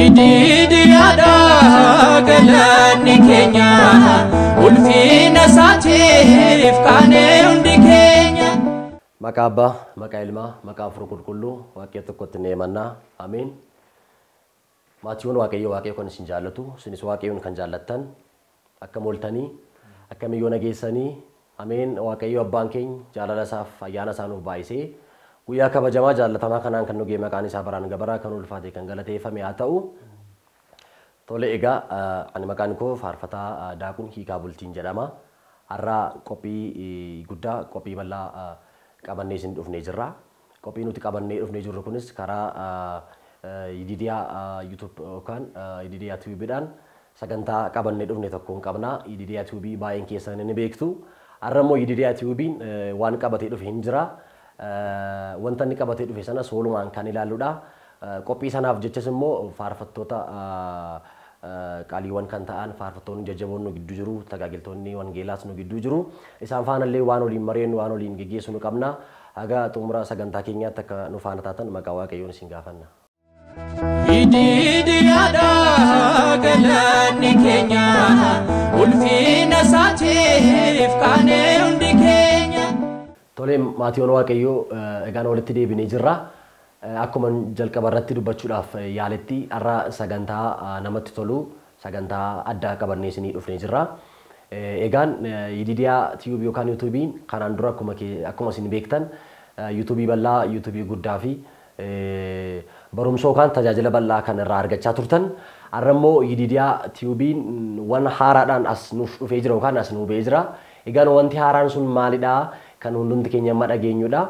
Ididiada galani Kenya ulfina satif kane undi Kenya Maka Abba, maka Ilma, maka Afur Qulqullu Waaqayyo tokkotti neemanna amiin. Maatiiwwan Waaqayyo kan isin jaallatu isinis Waaqayyoon kan jaallattan akka mooltanii akka miyyoo nageessanii amiin. Waaqayyo abbaan keenya jaalala isaaf ayyaana isaa nuuf baay'isee guyyaa kabajamaa jaallatamaa kanaan kan nugee maqaan isaa baraan gabaraa kan ulfaate kan galateeffame haa ta'u. Tole egaa ani maqaan koo Faarfataa Daakun Hiikaa Bultiin jedhama. Har'a qophii guddaa qophii bal'aa qabannee isin dhufnee jirra. Qophii nuti qabannee dhufnee jirru kunis karaa Ididiyaa YouTube yookaan Ididiyaa TV'dhaan sagantaa qabannee dhufne tokkoon qabna. Ididiyaa TV baay'een keessan ni beektu. Har'a immoo Ididiyaa TV'n waan qabatee dhufe hin jira. Wanta inni qabatee dhufe sana soolumaan kan ilaalluudha. Qophii sanaaf jechas immoo faarfattoota qaaliiwwan kan ta'an faarfattoonni jajjaboon nu gidduu jiru, tajaajiltoonni wangeelaas nu gidduu jiru. Isaan faanallee waan waliin mareennu waan waliin geggeessu nu qabna. Haga xumura sagantaa keenyaatti akka nu faana taatan maqaa Waaqayyoon isin gaafanna. Ididiada galani Kenya ulfina satif kane undi Kenya. Tole maatiiwwan Waaqayyoo egaan walitti deebinee jirra. Akkuma jalqaba irratti dubbachuudhaaf yaaletti har'a sagantaa namatti tolu sagantaa addaa qabannee isinii dhufnee jirra. Egaan Ididiyaa TV yookaan YouTube'n kanaan dura akkuma isin beektan YouTube'ii bal'aa, YouTube'ii guddaa fi barumsa yookaan tajaajila bal'aa kan irraa argachaa turtan. Har'a immoo Ididiyaa TV'n waan haaraadhaan as nuuf dhufee jira yookaan as nuuf ba'ee jira. Egaan wanti haaraan sun maalidha? Kan hundumti keenya amma dhageenyudha.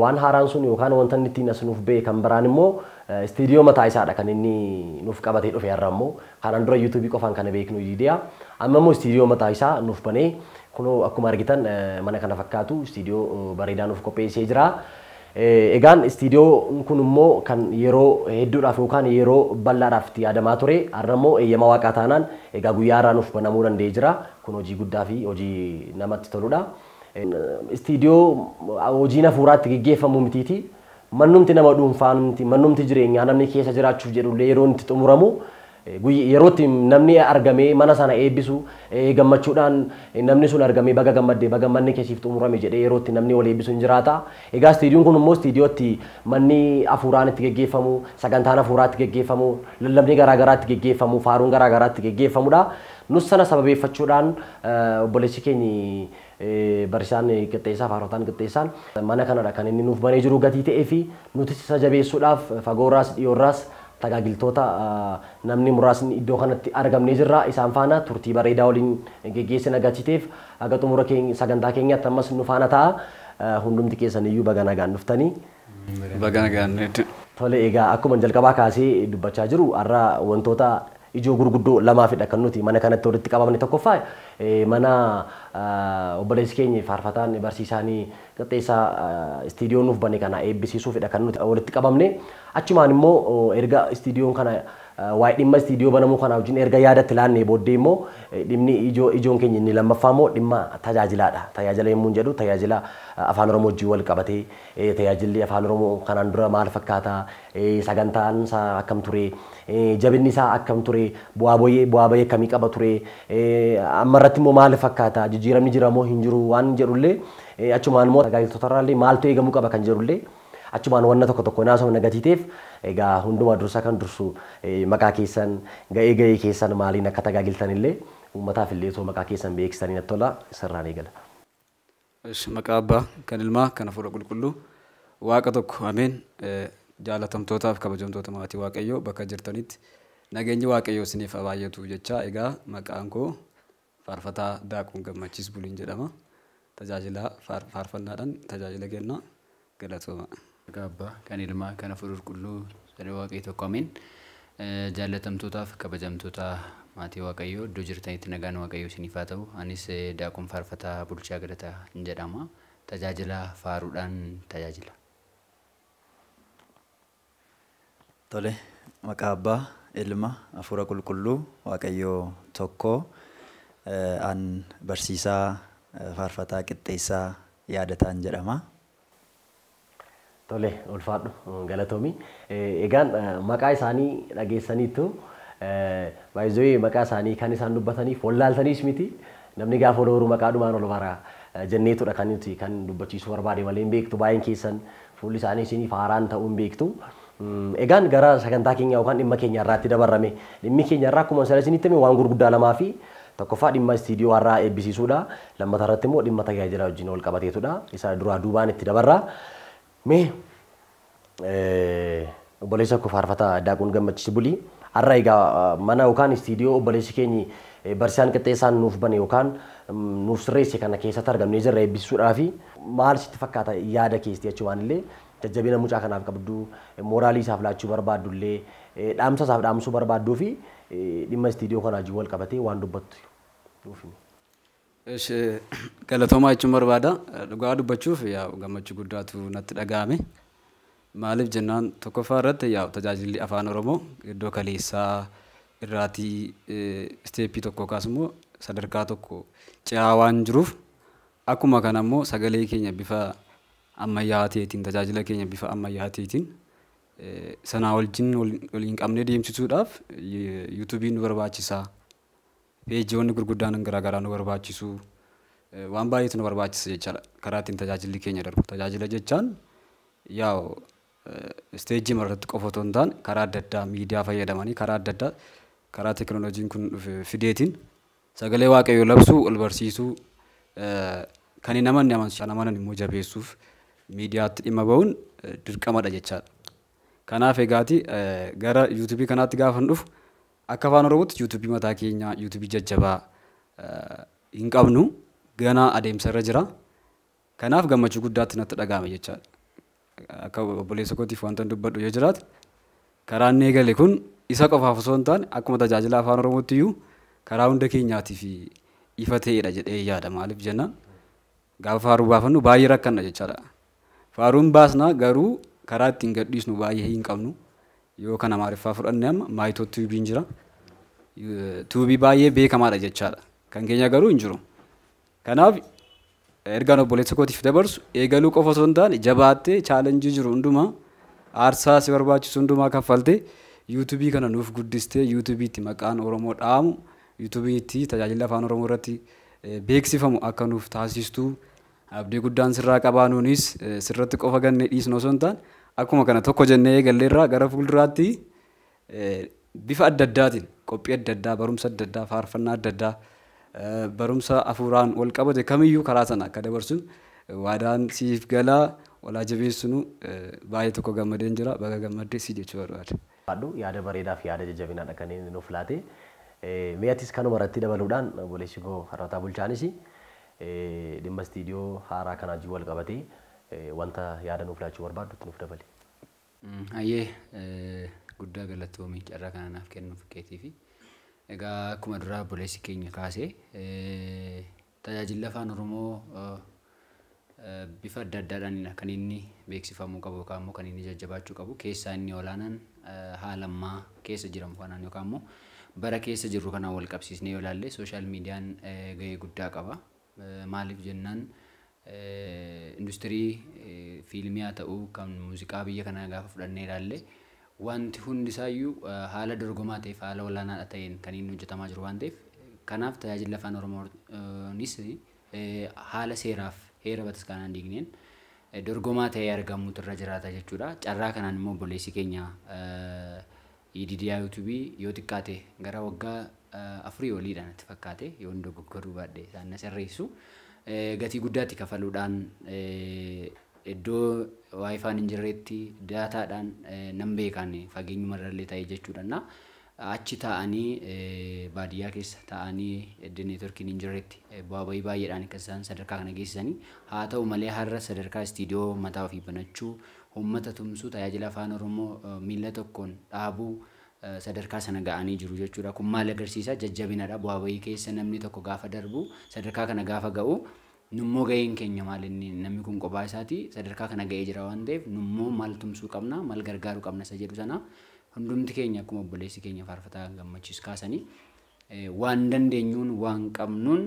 Waan haaraan sun yookaan wanta inni ittiin as nuuf ba'e kan biraan immoo istiidiyoo mataa isaadha kan inni nuuf qabatee dhufe har'a immoo. Kanaan dura YouTube qofaan kana beeknu Ididiyaa. Amma immoo istiidiyoo mataa isaa nuuf banee kunoo akkuma argitan mana kana fakkaatu istiidiyoo bareedaa nuuf qopheessee jira. Egaan istiidiyoo kun immoo kan yeroo hedduudhaaf yookaan yeroo bal'aadhaaf itti yaadamaa ture. Har'a immoo eeyyama Waaqaa taanaan egaa guyyaa har'aa nuuf banamuu danda'ee jira. Kun hojii guddaa fi hojii namatti toludha. Istiidiyoo hojii hafuuraatti geggeeffamu mitiiti. Mannumti nama dhuunfaa mannumti jireenyaa namni keessa jiraachuuf jedhullee yeroo itti xumuramu yerootti namni argamee mana sana eebbisu gammachuudhaan namni sun argamee baga gammadde baga manni keessiif xumurame jedhee yerootti namni wal eebbisu hin jiraata. Egaa istiidiyoon kun immoo istiidiyootti manni hafuuraan itti geggeeffamu, sagantaan hafuuraatti geggeeffamu, lallabni garaagaraatti geggeeffamu, faaruun garaagaraatti geggeeffamudha. Nus sana sababeeffachuudhaan obboleessi keenya Barisaan qixxeessaa faarfataan qixxeessaan mana kanadha kan inni nuuf banee jiru gatii ta'ee fi nuti isa jabeessuudhaaf fagoorraas dhiyoorraas tajaajiltoota namni muraasni iddoo kanatti argamnee jirra. Isaan faana turtii bareedaa waliin geggeessina gachiteef haga xumura sagantaa keenyaatti ammas nu faana ta'a. Hundumti keessan iyyuu baga nagaan dhuftanii. Baga nagaan. Tole egaa akkuma jalqabaa kaasee dubbachaa jiru har'a wantoota ijoo gurguddoo lamaafidha kan nuti mana kanatti walitti qabamne. Tokkoffaa mana obboleessi keenya faarfataan barsiisaanii qixxeessaa istiidiyoon nuuf bane kana eebbisiisuufidha kan nuti walitti qabamne. Achumaan immoo erga istiidiyoon kana waa'ee dhimma istiidiyoo banamuu kana wajjin erga yaadatti laannee booddee immoo dhimmi ijoon keenya inni lammaffaa immoo dhimma tajaajilaadha. Tajaajila yommuu jedhu tajaajila afaan Oromoo wajjin wal qabatee tajaajilli afaan Oromoo kanaan dura maal fakkaata, sagantaan isaa akkam ture, jabinni isaa akkam ture, bu'aa bayii akkamii qaba ture, ammarratti immoo maal fakkaata, jijjiiramni jira moo hin jiru waan jedhullee achumaan immoo tajaajiltoota irraallee maaltu eegamuu qaba kan jedhullee achumaan wanna tokko naasoo nagatiiteef egaa hundumaa dursa kan dursu maqaa keessan ga'ee keessan maaliin akka tajaajiltanillee uummataaf illee soo maqaa keessan beeksisanii natti tola sirraan eegala. Maqaa Abbaa kan Ilmaa kan Hafuura Qulqulluu Waaqa tokko ameen. Jaalatamtootaaf kabajamtoota maatii Waaqayyoo bakka jirtanitti nageenyi Waaqayyoo isiniif haa baay'atu jecha egaa maqaan koo Faarfataa Daakun Gammachiis Buliin jedhama. Tajaajila faarfannaadhaan tajaajila kenna galatooma. Maqaa Abbaa kan Ilmaa kan Hafuura Qulqulluu sadii Waaqayyo tokko ameen. Jaalatamtootaaf kabajamtoota maatii Waaqayyoo iddoo jirtanitti nagaan Waaqayyoo isiniif haa ta'u. Anis Daakun Faarfataa Bulchaa Galataa jedhama. Tajaajila faaruudhaan tajaajila. Tole maqaa Abbaa Ilma Hafuura Qulqulluu Waaqayyoo tokko an barsiisaa faarfataa qixxeessaa yaadataan jedhama. Tole ulfaadhu galatoomi. Egaan maqaa isaanii dhageessaniitu baay'ee maqaa isaanii kan isaan dubbataniif wallaaltaniis miti namni gaafa olooru maqaadhumaan ol bara jenneetudha kan nuti kan dubbachiisuu barbaade malee hin beektu baay'een keessan fuulli isaanii isiniif haaraan ta'uu hin beektu. Egaan gara sagantaa keenya yookaan dhimma keenya irraatti dabarrame dhimmi keenya irraa akkuma sana isinitti hime waan gurguddaa lamaa fi tokkoffaa dhimma istiidiyoo irraa eebbisiisuudha lammataa irratti immoo dhimma tajaajila wajjin wal qabateetudha isa duraa duubaan itti dabarra. Mee obboleessa koo faarfataa Daaquun Gammachiis Bulii har'a egaa mana yookaan istiidiyoo obboleessi keenyi barsiisaan qixxeessaan nuuf bane yookaan nuuf sirreesse kana keessatti argamnee jirra eebbisuudhaaf maal sitti fakkaata yaada keessi jechuun illee jajjabina mucaa kanaaf qabdu mooraalii isaaf laachuu barbaaddu illee dhaamsa isaaf dhaamsuu barbaaddu fi dhimma istiidiyoo kana wajjin wal qabatee waan dubbattu nuuf himi. Galatoomaa jechuun barbaada. Dhugaa dubbachuuf gammachuu guddaatu natti dhaga'ame. Maaliif jennaan tokkoffaa irratti tajaajilli afaan Oromoo iddoo kaleessaa irraatii isteeppii tokko yookaas immoo sadarkaa tokko ce'aa waan jiruuf akkuma kana immoo sagalee keenya bifa ammayyaa ta'eetiin tajaajila keenya bifa ammayyaa ta'eetiin sanaa wajjin waliin qabnee deemsisuudhaaf yuutuubiin nu barbaachisa. Peejiiwwan gurguddaan garaagaraa nu barbaachisu waan baay'eetu nu barbaachisa jechaadha karaa ittiin tajaajilli keenya darbu. Tajaajila jechaan isteejii irratti qofa otoo hin taane karaa adda addaa miidiyaa fayyadamanii karaa adda addaa karaa teekinooloojiin kun fideetiin sagalee waaqayyoo labsuu ol barsiisuu kan hin amanne amanan immoo jabeessuuf miidiyaatti dhimma ba'uun dirqamadha jechaadha. Kanaaf egaati gara yuutuubii kanaatti gaafa dhufu akka afaan Oromootti yuutuubii mataa keenyaa yuutuubii jajjabaa hin qabnu ganaa adeemsa irra jira. Kanaaf gammachuu guddaatti natti dhaga'ame jechaadha. Akka obboleessa kootiif wanta dubbadhu yoo jiraate karaan eegale kun isa qofaaf osoo hin taane akkuma tajaajila afaan Oromootti iyyuu karaa hunda keenyaatiif ifa ta'edha jedhee yaada. Maaliif jennaan gaafa faaruu baafannu baay'ee rakkanna jechaadha. Faaruun baasnaa garuu karaa ittiin gadhiisnu baay'ee hin qabnu. Yoo kana Amaariffaa fudhanne amma maayitoo tuubiin jira. Tuubii baay'ee beekamaadha jechaadha. Kan keenya garuu hin jiru. Kanaaf ergaan obboleessa kootiif dabarsu eegaluu qofa osoo hin taane jabaattee chaalenjii jiru hundumaa aarsaa si barbaachisu hundumaa kaffaltee yuutuubii kana nuuf guddistee yuutuubiitti maqaan Oromoo dhaamu yuutuubiitti tajaajila afaan Oromoo irratti beeksifamu akka nuuf taasistuu abdii guddaan sirraa qabaa nuunis sirratti qofa gannee dhiisnu osoo hin taane akkuma kana tokko jennee eegalleerraa gara fuulduraatti bifa adda addaatiin qophii adda addaa barumsa adda addaa faarfannaa adda addaa barumsa afuuraan wal qabate kamiyyuu karaa sana akka dabarsuun waadaan siif galaa walaa jabeessinu baay'ee tokko gammadeen jira baga gammadde si jechuu barbaada. Yaada bareedaa fi yaada jajjabinaadha kan inni nuuf laate. Mi'atis kanuma irratti dabaluudhaan obboleessi koo Faarfataa Bulchaanis dhimma istiidiyoo haaraa kanaa wajjin wal qabatee wanta yaada nuuf laachuu barbaaddutti nuuf dabali. Hayyee guddaa galatoomii carraa kana naaf kennuuf keetiifi. Egaa akkuma duraa obboleessi keenya kaasee tajaajila afaan Oromoo bifa adda addaadhaan kan inni beeksifamuu qabu yookaan immoo kan inni jajjabaachuu qabu keessaa inni olaanaan haala ammaa keessa jiramu kanaan yookaan immoo bara keessa jirru kanaan wal qabsiisnee yoo ilaalle sooshaal miidiyaan gahee guddaa qaba. Maaliif jennaan industirii fiilmii haa ta'uu kan muuziqaa biyya kanaa gaafa fudhannee ilaalle wanti hundisaayyuu haala dorgomaa ta'eef haala olaanaadha ta'een kan inni hojjetamaa jiru waan ta'eef kanaaf tajaajila afaan Oromoonis haala seeraaf heera bataskaanaan diigneen dorgomaa ta'ee argamuutu irra jiraata jechuudha. Carraa kanaan immoo obboleessi keenya EDDI yuutuubii yoo xiqqaate gara waggaa 4 oliidhaan itti fakkaate yoo dogoggoruu baadhe isaan na sirreessu gatii guddaatti kafaluudhaan iddoo waayifaan hin jirretti daataadhaan nan beekan fageenyuma irrallee ta'ee jechuudha. Achi taa'anii baadiyyaa keessa taa'anii neetworkiin hin jirretti bu'aa bahii baay'eedhaan akka isaan sadarkaa kana geessisanii haa ta'u malee har'a sadarkaa istiidiyoo mataa ofii banachuu uummata tumsuu tajaajila afaan Oromoo miila tokkoon dhaabuu sadarkaa sana ga'anii jiru jechuudha. Kun maal agarsiisa? Jajjabinadha. Bu'aa bahii keessa namni tokko gaafa darbu sadarkaa kana gaafa ga'u nummoo ga'een keenya maal inni namni kun kophaa isaati sadarkaa kana ga'ee jira waan ta'eef nummoo maal tumsuu qabna maal gargaaruu qabna isa jedhu sana hundumti keenya akkuma obboleessi keenya Faarfataa Gammachiis kaasanii waan dandeenyuun waan qabnuun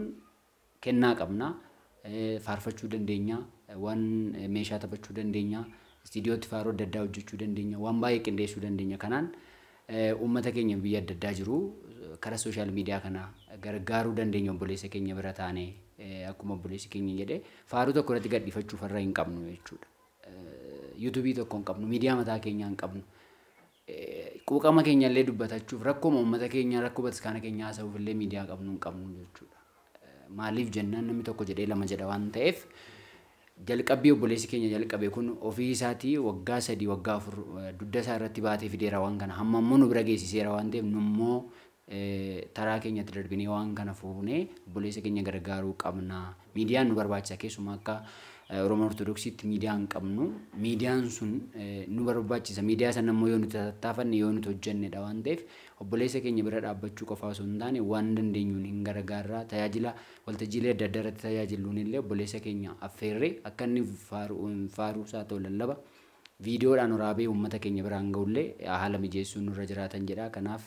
kennaa qabna faarfachuu dandeenya waan meeshaa taphachuu dandeenya istiidiyootti faaruu adda addaa hojjechuu dandeenya waan baay'ee qindeessuu dandeenya kanaan uummata keenya biyya adda addaa jiru karaa sooshaal miidiyaa kana gargaaruu dandeenya obboleessa keenya bira taanee akkuma obboleessi keenya jedhee faaruu tokko irratti gadhiifachuuf irra hin qabnu jechuudha. Yuutuubii tokko hin qabnu miidiyaa mataa keenyaa hin qabnu. Quuqama keenya illee dubbatachuuf rakkoo uummata keenya rakkoo bataskaana keenyaa haasa'uuf illee miidiyaa qabnu hin qabnu jechuudha. Maaliif jennaan namni tokko jedhee lama jedha waan ta'eef jalqabbii obboleessi keenya jalqabe kun ofii isaatii waggaa 3 waggaa 4 dugda isaa irratti baatee fideera waan kana hamma immoo nu bira geessiseera waan ta'eef nu immoo taraa keenyatti darbinee waan kana fuunee obboleessa keenya gargaaruu qabna. Miidiyaan nu barbaachisa keessumaa akka Oromoo Ortodoksiitti miidiyaan qabnu miidiyaan sun nu barbaachisa. Miidiyaa sana immoo yoo nuti tattaafanne yoo nuti hojjennedha waan ta'eef obboleessa keenya bira dhaabbachuu qofaa osoo hin taane waan dandeenyuun hin gargaarraa tajaajila waltajjiilee adda addaa irratti tajaajiluun illee obboleessa keenya affeerree akka inni faaruu isaa ta'u lallaba viidiyoodhaan waraabee uummata keenya biraan ga'ullee haala mijeessuun nurra jiraatan jedha. Kanaaf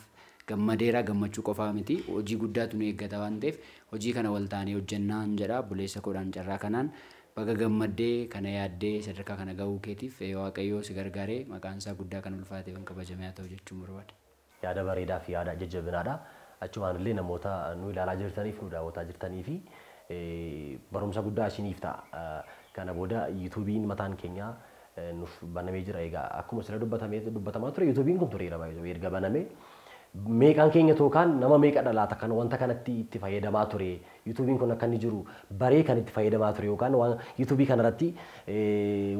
gammadeera gammachuu qofaa miti hojii guddaatu nu eeggata waan ta'eef hojii kana wal taanee hojjennaan jedha obboleessa koodhaan carraa kanaan baga gammaddee kana yaaddee sadarkaa kana ga'uu keetiif Waaqayyoo si gargaaree maqaan isaa guddaa kan ulfaatee waan kabajamee haa ta'u jechuun barbaada. Yaada bareedaa fi yaada jajjabinaadha. Achumaan illee namoota nu ilaalaa jirtaniif nu daawwataa jirtanii fi barumsa guddaa isiniif ta'a. Kana booda yuutuubiin mataan keenya nuuf banamee jira. Egaa akkuma sila dubbatamaa ture yuutuubiin kun tureera baay'ee erga banamee meeqaan keenya tookaan nama meeqa dhalaata kan wanta kanatti itti fayyadamaa ture yuutuubiin kun akka inni jiru baree kan itti fayyadamaa ture yookaan waan yuutuubii kanarratti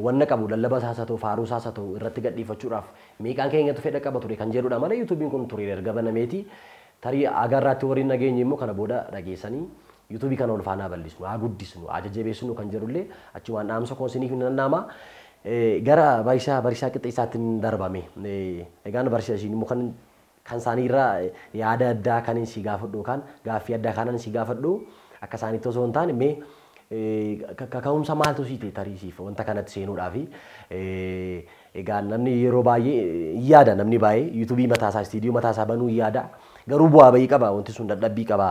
wanna qabu lallaba isaa ta'u faaruu isaa ta'u irratti gadhiifachuudhaaf meeqaan keenyatu fedha qaba ture kan jedhudha malee yuutuubiin kun ture erga banameeti tarii agarraatti warri nageenye immoo kana booda dhageessanii yuutuubii kana ol faanaa bal'isnu haa guddisnu haa jajjabeessinu kan jedhullee achumaan dhaamsa koonsiniif hin nannaama gara barisaa qixxeessaatti darbame egaan barisaa ishiin immoo kan isaanii irraa yaada addaa kan si gaafadhu kan gaaffii addaa kanan si gaafadhu akka isaaniitti osoo hin taane mee kaka'umsa maaltu siite tariisiif wanta kanatti seenuudhaaf egaa namni yeroo baay'ee yaada namni baay'ee yuutuubii mataasaa istiidiyoo mataasaa banuu yaada garuu bu'aa bayii qaba wanti sun dadhabbii qaba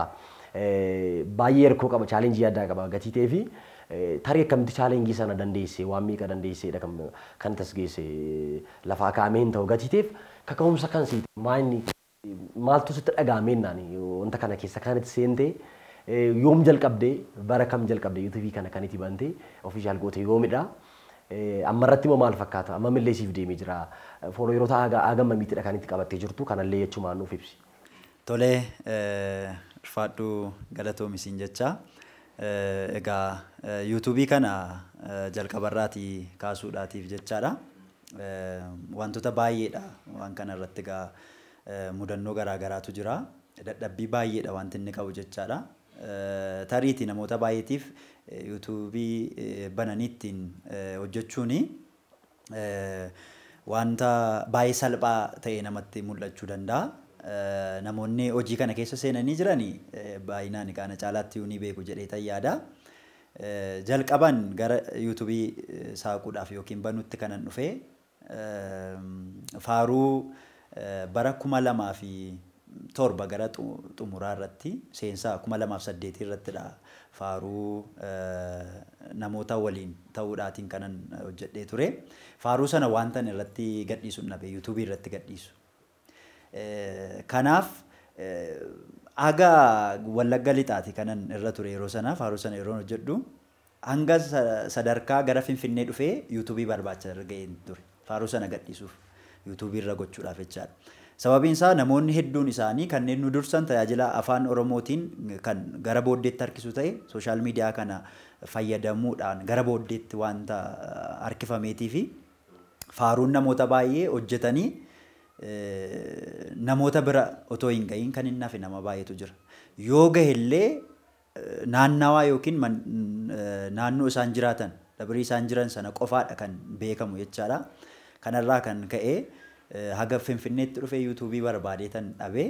baay'ee erkoo qaba chaalenjii addaa qaba gatii ta'ee fi tarii akkamitti chaalenjii sana dandeessee waan meeqa dandeesseedha kan tasgeesse lafaa kaa'amee hin ta'u gatii ta'eef kaka'umsa kan siite maaltu sitti dhagaameennaani wanta kana keessa kanatti seentee yoom jalqabdee bara kam jalqabdee yuutuubii kana kan itti bantee ofiishaal gootee yoomidha ammarratti immoo maal fakkaata amma millee siif deemee jira foolooyeroota hagam miidhagina kan itti qabattee jirtu kanallee jechumaan nuuf ibsi. Tolee ulfaadhu galatoomisin jecha egaa yuutuubii kana jalqabarraatii kaasuudhaatiif jechaadha. Wantoota baay'eedha waan kana irratti egaa mudannoo garaagaraatu jira dadhabbii baay'eedha wanti inni qabu jechaadha. Tariitii namoota baay'eetiif yuutuubii bananiittiin hojjechuuni wanta baay'ee salphaa ta'e namatti mul'achuu danda'a. Namoonni hojii kana keessa seenanii jiranii baay'inaan kana caalaatti ni beeku jedhee yaada. Jalqaban gara yuutuubii saaquudhaaf yookiin banuutti kanan dhufee faaruu bara 2007 gara xumuraa irratti seensaa 2008 irrattidha faaruu namoota waliin ta'uudhaatiin kanan hojjedhee ture. Faaruu sana wantan irratti gadhiisu dhabe yuutuubii irratti gadhiisu. Kanaaf aga Wallagga lixaati kanan irra ture yeroo sana faaruu sana yeroo hojjedhu hanga sadarkaa gara Finfinnee dhufee yuutuubii barbaacha argeen ture faaruu sana gadhiisuuf yuutuubii irra gochuudhaaf jechaadha. Sababiin isaa namoonni hedduun isaanii kanneen nu dursan tajaajila afaan Oromootiin kan gara booddeetti harkisu ta'e sooshaal miidiyaa kana fayyadamuudhaan gara booddeetti wanta harkifameetii fi faaruun namoota baay'ee hojjetanii namoota bira otoo hin ga'iin kan hin hafe nama baay'eetu jira. Yoo gahellee naannawaa yookiin naannoo isaan jiraatan dabrii isaan jiran sana qofaadha kan beekamu jechaadha. Kanarraa kan ka'ee haga Finfinneetti dhufee yuutuubii barbaadee tan dhabee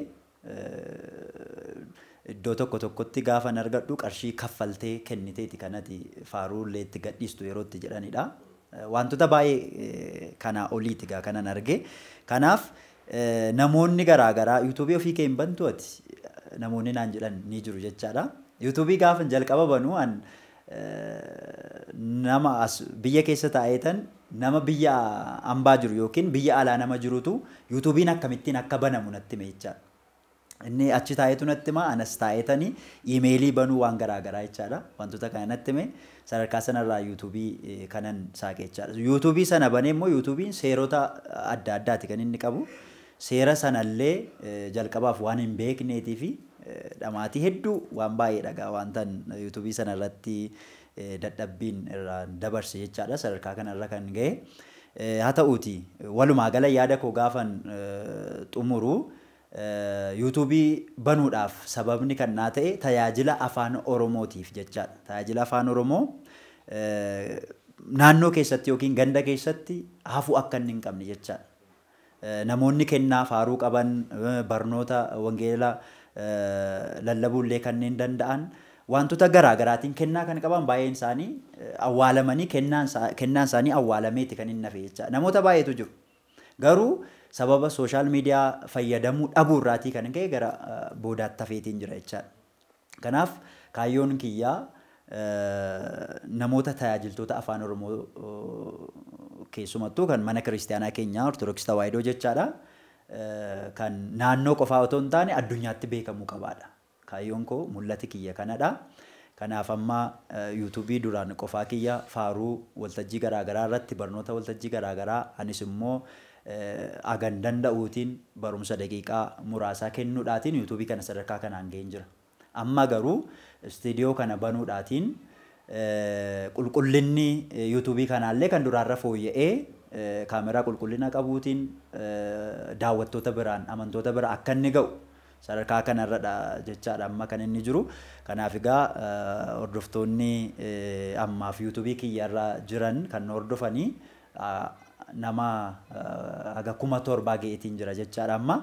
iddoo tokkotti gaafa argadhu qarshii kaffaltee kenniteeti kanati faaruullee itti gadhiistu yerootti jedhanidha. Wantoota baay'ee kana oliiti gaa kanan arge. Kanaaf namoonni garaagaraa yuutuubii ofii kee hin bantu ati namoonni naan jedhan ni jiru jechaadha. yuutuubii gaafa jalqaba banuu an nama as biyya keessa taa'eetan nama biyya ambaa jiru yookiin biyya alaa nama jirutu yuutuubiin akkamittiin akka banamu natti hime jechaadha. Inni achi taa'eetu natti hima anas taa'eetanii iimeelii banuu waan garaagaraa jechaadha. Wantoota kana natti hime sadarkaa sanarraa yuutuubii kanan saaqe jechaadha. Yuutuubii sana banee immoo yuutuubiin seerota adda addaati kan inni qabu. Seera sanallee jalqabaaf waan hin beekneetii fi dhamaatii hedduu waan baay'ee dhagaa wantan yuutuubii sanarratti dadhabbiin irraa dabarse jechaadha. Sadarkaa kanarra kan ga'e. Haa ta'uuti walumaa gala yaada koo gaafan xumuru yuutuubii banuudhaaf sababni kan naa ta'e tajaajila afaan Oromootiif jechaadha. Tajaajila afaan Oromoo naannoo keessatti yookiin ganda keessatti hafuu akka inni hin qabne jechaadha. Namoonni kennaa faaruu qaban barnoota wangeelaa lallabuullee kanneen danda'an wantoota garaagaraatiin kennaa kan qaban baay'een isaanii awwaalamanii kennaan isaanii awwaalameeti kan hin nafe jecha namoota baay'eetu jiru. Garuu sababa sooshaal miidiyaa fayyadamuu dhabuu irraatii kan ka'e gara boodaatti hafeetiin jira jechaadha. Kanaaf kaayyoon kiyyaa namoota tajaajiltoota afaan Oromoo keessumattuu kan mana kiristaanaa keenyaa Ortodoksii Tawaahidoo jechaadha. Kan naannoo qofaa otoo hin taane addunyaatti beekamuu qabaadha. Kaayyoon koo mul'ati kiyya kanadha. Kanaaf amma yuutuubii duraan qofaa kiyya faaruu waltajjii garaagaraa irratti barnoota waltajjii garaagaraa anis immoo agan danda'uutiin barumsa daqiiqaa muraasaa kennuudhaatiin yuutuubii kana sadarkaa kanaan ga'een jira. Amma garuu istiidiyoo kana banuudhaatiin qulqullinni yuutuubii kanaallee kan duraarra fooyya'ee kaameraa qulqullina qabuutiin daawwattoota biraan amantoota bira akka inni ga'u sadarkaa kanarradha jechaadha amma kan inni jiru. Kanaaf egaa hordoftoonni ammaaf yuutuubii kiyyarra jiran kan hordofanii nama haga 7,000 ga'eetiin jira jechaadha amma.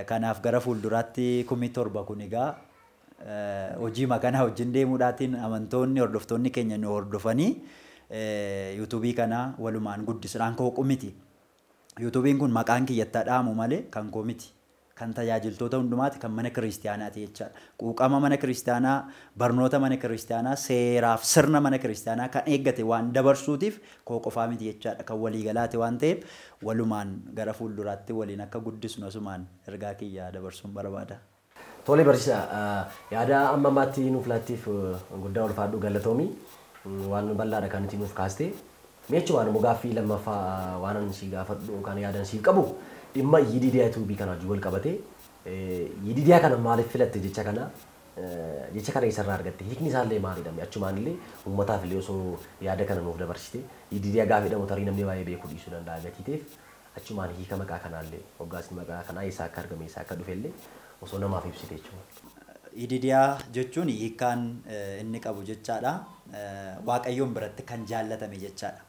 Kanaaf gara fuulduraatti 7,000 kun egaa hojii makanaa wajjin deemuudhaatiin amantoonni hordoftoonni keenya nu hordofanii yuutuubii kana walumaan guddisuudhaan koo qumiti. Yuutuubiin kun maqaan kiyyattaa dhaamu malee kan koo miti. Kan tajaajiltoota hundumaati kan mana kiristaanaati jechaadha. Quuqama mana kiristaanaa, barnoota mana kiristaanaa, seeraaf sirna mana kiristaanaa kan eeggate waan dabarsuutiif koo qofaa miti jechaadha. Kan waliigalaati waan ta'eef walumaan gara fuulduraatti waliin akka guddisnu asumaan ergaa kiyyaa dabarsuun barbaada. Tole barsiisaa yaada amma ammaatti nuuf laattiif guddaa ulfaadhu galatoomii waan bal'aadha kan nuti nuuf kaaste. Meechumaan immoo gaaffii lammaffaa waan ani si gaafadhu kan yaadan siif qabu dhimma yididiyaa yuutuubii kana wajjin wal qabate yididiyaa kana maaliif filatte jecha kana isarraa argatte hiikni isaallee maalidha achumaan illee uummataaf illee osoo yaada kana nuuf dabarsite yididiyaa gaafa jedhamu tarii namni baay'ee beekuu dhiisuu danda'a gatiiteef achumaan hiika maqaa kanaallee hoggaasni maqaa kanaa eessaa akka argame eessaa akka dhufellee osoo namaaf ibsite jechuudha. Yididiyaa jechuun hiikaan inni qabu jechaadha. Waaqayyoon biratti kan jaallatame jechaadha.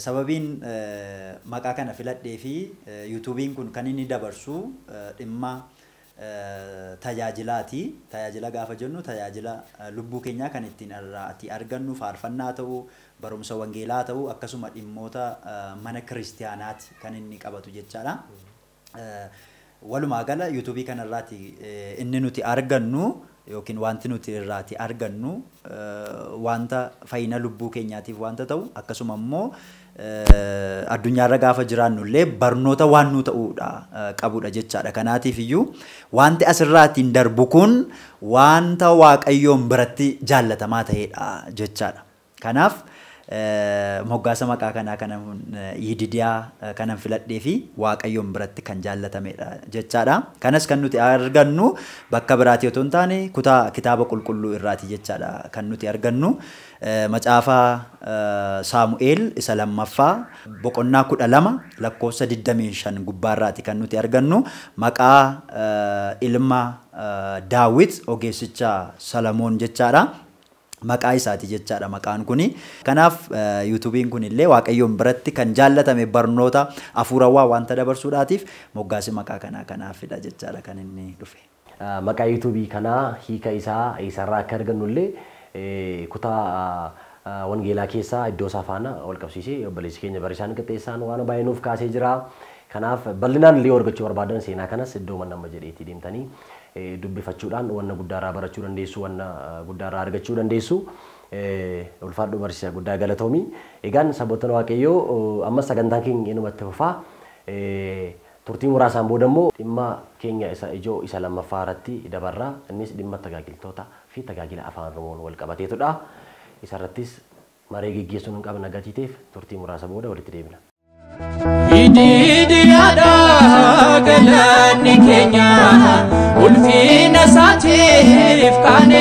Sababiin maqaa kana filadhee fi yuutuubiin kun kan inni dabarsu dhimma tajaajilaati. Tajaajila gaafa jennu tajaajila lubbuu keenyaa kan ittiin irraati argannu faarfannaa ta'uu barumsa wangeelaa ta'uu akkasuma dhimmoota mana kiristaanaati kan inni qabatu jechaadha. Walumaa gala yuutuubii kanarraati inni nuti argannu yookiin wanti nuti irraati argannu wanta fayyina lubbuu keenyaatiif wanta ta'u akkasuma immoo addunyaarra gaafa jiraannullee barnoota waan nu ta'uudha qabudha jechaadha. Kanaatiif iyyuu wanti asirraatiin darbu kun wanta waaqayyoon biratti jaallatamaa ta'edha jechaadha. Kanaaf moggaasa maqaa kanaa kana yididiyaa kanan filadhee fi waaqayyoon biratti kan jaallatameedha jechaadha. Kanas kan nuti argannu bakka biraati otoo hin taane kutaa kitaaba qulqulluu irraati jechaadha kan nuti argannu. Macaafa Saamu'eel isa lammaffaa boqonnaa 12 lakkoofsa 25 gubbaarraati kan nuti argannu maqaa ilma Daawit ogeessicha Salamoon jechaadha. Maqaa isaati jechaadha maqaan kuni. Kanaaf yuutuubiin kun illee waaqayyoon biratti kan jaallatame barnoota hafuurawaa wanta dabarsuudhaatiif moggaasi maqaa kanaa kanaafidha jechaadha kan inni dhufe. Maqaa yuutuubii kanaa hiika isaa isarraa akka argannullee kutaa wangeelaa keessaa iddoo isaa faana wal qabsiisee obboleessi keenya Barisaan Qixxeessaan waan baay'ee nuuf kaasee jira. Kanaaf bal'inaan illee argachuu barbaadan seenaa kanas iddoo nama jedheetti deemtanii dubbifachuudhaan wanna guddaarraa barachuu dandeessu, wanna guddaarraa argachuu dandeessu. Ulfaadhu barsiisaa guddaa galatoomii. Egaan saboota Waaqayyoo amma sagantaan keenya inumatti fufaa. Turtii muraasaan booda immoo dhimma keenya isa ijoo isa lammaffaa irratti dabarraa. Innis dhimma tajaajiltoota fi tajaajila afaan Oromoon wal qabateetudha. Isarrattis maree geggeessuun hin qabna gatiiteef turtii muraasa booda walitti deebina. Ididiyaadha galanni keenya ulfina isaatiif kan